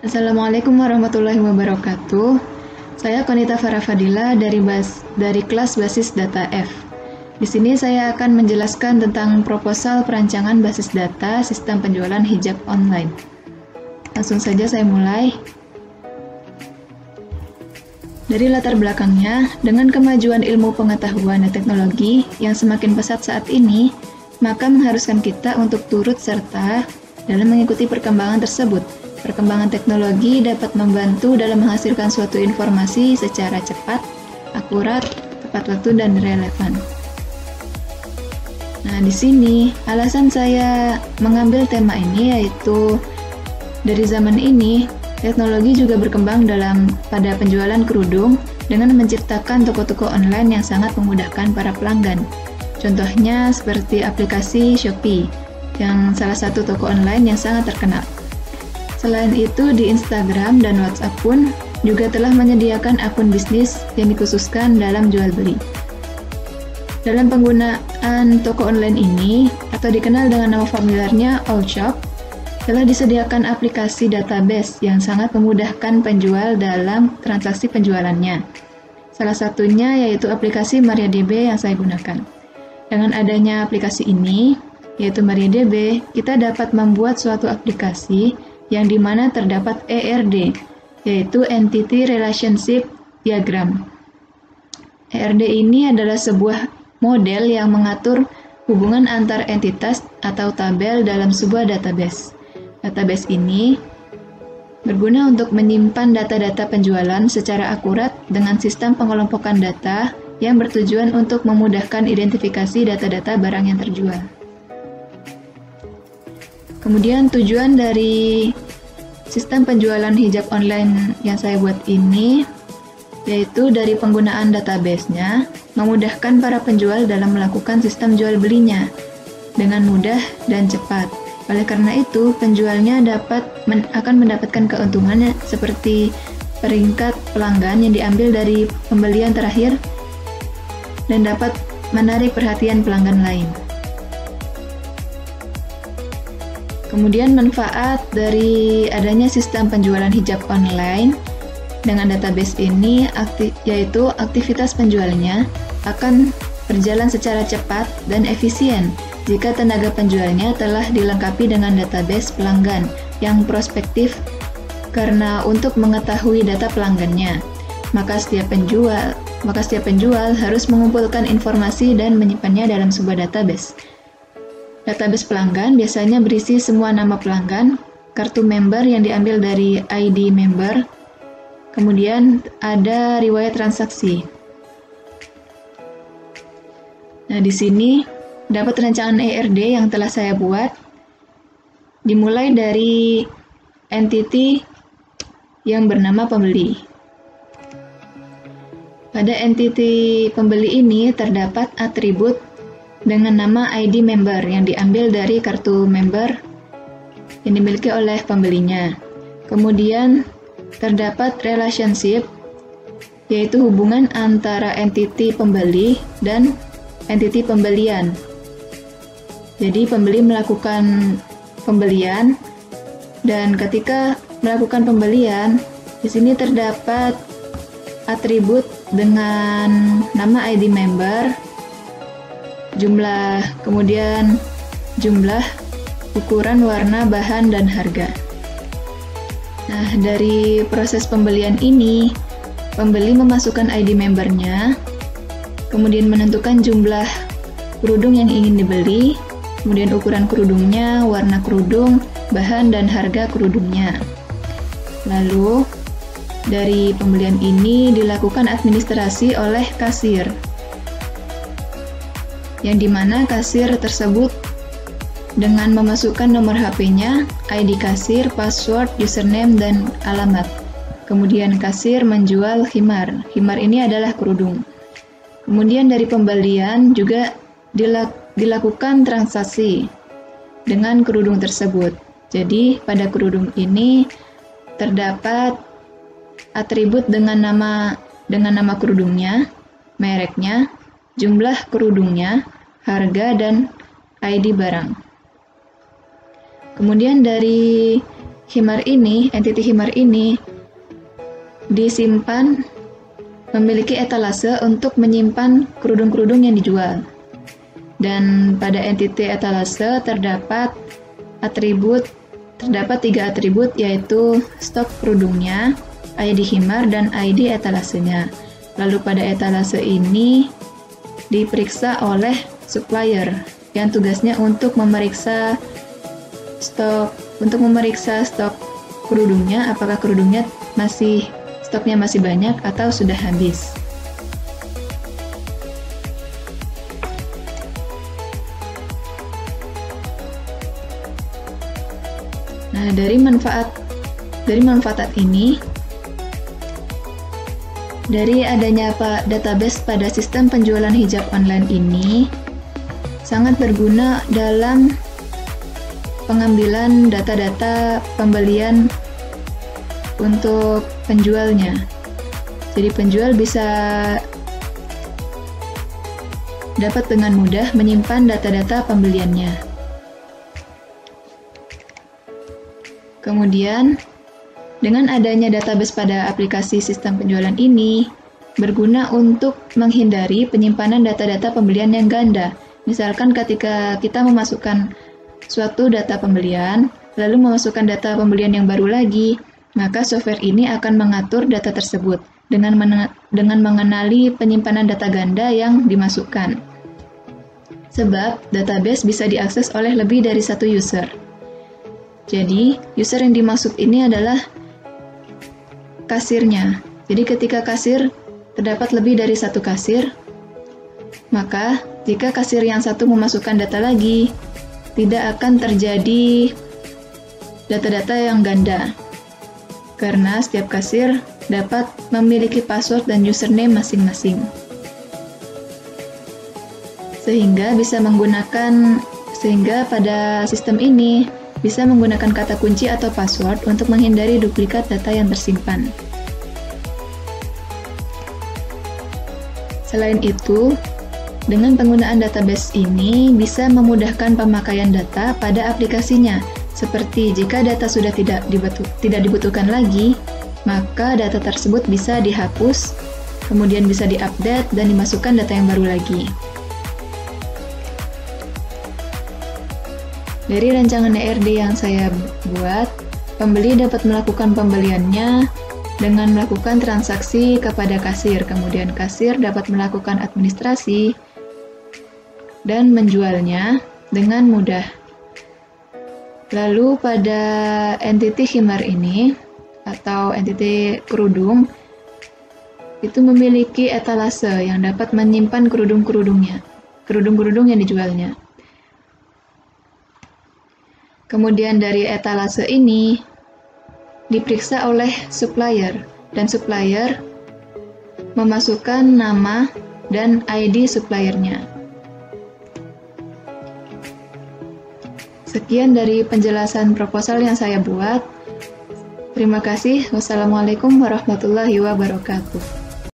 Assalamualaikum warahmatullahi wabarakatuh. Saya Konita Farah Fadila dari kelas Basis Data F. Di sini saya akan menjelaskan tentang proposal perancangan basis data sistem penjualan hijab online. Langsung saja saya mulai. Dari latar belakangnya, dengan kemajuan ilmu pengetahuan dan teknologi yang semakin pesat saat ini, maka mengharuskan kita untuk turut serta dalam mengikuti perkembangan tersebut. Perkembangan teknologi dapat membantu dalam menghasilkan suatu informasi secara cepat, akurat, tepat waktu, dan relevan. Nah, di sini alasan saya mengambil tema ini yaitu dari zaman ini teknologi juga berkembang pada penjualan kerudung dengan menciptakan toko-toko online yang sangat memudahkan para pelanggan. Contohnya seperti aplikasi Shopee, yang salah satu toko online yang sangat terkenal. Selain itu, di Instagram dan WhatsApp pun juga telah menyediakan akun bisnis yang dikhususkan dalam jual beli. Dalam penggunaan toko online ini, atau dikenal dengan nama familiarnya Allshop, telah disediakan aplikasi database yang sangat memudahkan penjual dalam transaksi penjualannya. Salah satunya yaitu aplikasi MariaDB yang saya gunakan. Dengan adanya aplikasi ini, yaitu MariaDB, kita dapat membuat suatu aplikasi yang dimana terdapat ERD, yaitu Entity Relationship Diagram. ERD ini adalah sebuah model yang mengatur hubungan antar entitas atau tabel dalam sebuah database. Database ini berguna untuk menyimpan data-data penjualan secara akurat dengan sistem pengelompokan data yang bertujuan untuk memudahkan identifikasi data-data barang yang terjual. Kemudian tujuan dari sistem penjualan hijab online yang saya buat ini yaitu dari penggunaan database-nya memudahkan para penjual dalam melakukan sistem jual belinya dengan mudah dan cepat. Oleh karena itu, penjualnya akan mendapatkan keuntungannya seperti peringkat pelanggan yang diambil dari pembelian terakhir dan dapat menarik perhatian pelanggan lain. Kemudian manfaat dari adanya sistem penjualan hijab online dengan database ini yaitu aktivitas penjualnya akan berjalan secara cepat dan efisien jika tenaga penjualnya telah dilengkapi dengan database pelanggan yang prospektif karena untuk mengetahui data pelanggannya, maka setiap penjual harus mengumpulkan informasi dan menyimpannya dalam sebuah database. Database pelanggan biasanya berisi semua nama pelanggan, kartu member yang diambil dari ID member, kemudian ada riwayat transaksi. Nah, di sini dapat rancangan ERD yang telah saya buat, dimulai dari entity yang bernama pembeli. Pada entity pembeli ini terdapat atribut dengan nama ID member yang diambil dari kartu member yang dimiliki oleh pembelinya. Kemudian terdapat relationship, yaitu hubungan antara entiti pembeli dan entiti pembelian. Jadi pembeli melakukan pembelian dan ketika melakukan pembelian, di sini terdapat atribut dengan nama ID member, kemudian jumlah, ukuran, warna, bahan, dan harga. Nah, dari proses pembelian ini, pembeli memasukkan ID membernya, kemudian menentukan jumlah kerudung yang ingin dibeli, kemudian ukuran kerudungnya, warna kerudung, bahan, dan harga kerudungnya. Lalu, dari pembelian ini dilakukan administrasi oleh kasir, yang dimana kasir tersebut dengan memasukkan nomor HP-nya, ID kasir, password, username, dan alamat. Kemudian kasir menjual khimar. Khimar ini adalah kerudung. Kemudian dari pembelian juga dilakukan transaksi dengan kerudung tersebut. Jadi pada kerudung ini terdapat atribut dengan nama kerudungnya, mereknya, jumlah kerudungnya, harga, dan ID barang. Kemudian dari entity himar ini disimpan memiliki etalase untuk menyimpan kerudung-kerudung yang dijual. Dan pada entity etalase terdapat 3 atribut, yaitu stok kerudungnya, ID himar, dan ID etalasenya. Lalu pada etalase ini diperiksa oleh supplier yang tugasnya untuk memeriksa stok kerudungnya, apakah kerudungnya stoknya masih banyak atau sudah habis. Nah, dari manfaat ini, dari adanya database pada sistem penjualan hijab online ini sangat berguna dalam pengambilan data-data pembelian untuk penjualnya. Jadi penjual bisa dapat dengan mudah menyimpan data-data pembeliannya. Kemudian, dengan adanya database pada aplikasi sistem penjualan ini, berguna untuk menghindari penyimpanan data-data pembelian yang ganda. Misalkan ketika kita memasukkan suatu data pembelian, lalu memasukkan data pembelian yang baru lagi, maka software ini akan mengatur data tersebut dengan mengenali penyimpanan data ganda yang dimasukkan. Sebab, database bisa diakses oleh lebih dari satu user. Jadi, user yang dimaksud ini adalah kasirnya. Jadi ketika kasir terdapat lebih dari satu kasir, maka jika kasir yang satu memasukkan data lagi, tidak akan terjadi data-data yang ganda. Karena setiap kasir dapat memiliki password dan username masing-masing. Sehingga pada sistem ini bisa menggunakan kata kunci atau password untuk menghindari duplikat data yang tersimpan. Selain itu, dengan penggunaan database ini bisa memudahkan pemakaian data pada aplikasinya. Seperti jika data sudah tidak dibutuhkan lagi, maka data tersebut bisa dihapus, kemudian bisa diupdate dan dimasukkan data yang baru lagi. Dari rancangan ERD yang saya buat, pembeli dapat melakukan pembeliannya dengan melakukan transaksi kepada kasir, kemudian kasir dapat melakukan administrasi dan menjualnya dengan mudah. Lalu pada entity himar ini, atau entity kerudung, itu memiliki etalase yang dapat menyimpan kerudung-kerudung yang dijualnya. Kemudian dari etalase ini diperiksa oleh supplier, dan supplier memasukkan nama dan ID suppliernya. Sekian dari penjelasan proposal yang saya buat. Terima kasih. Wassalamualaikum warahmatullahi wabarakatuh.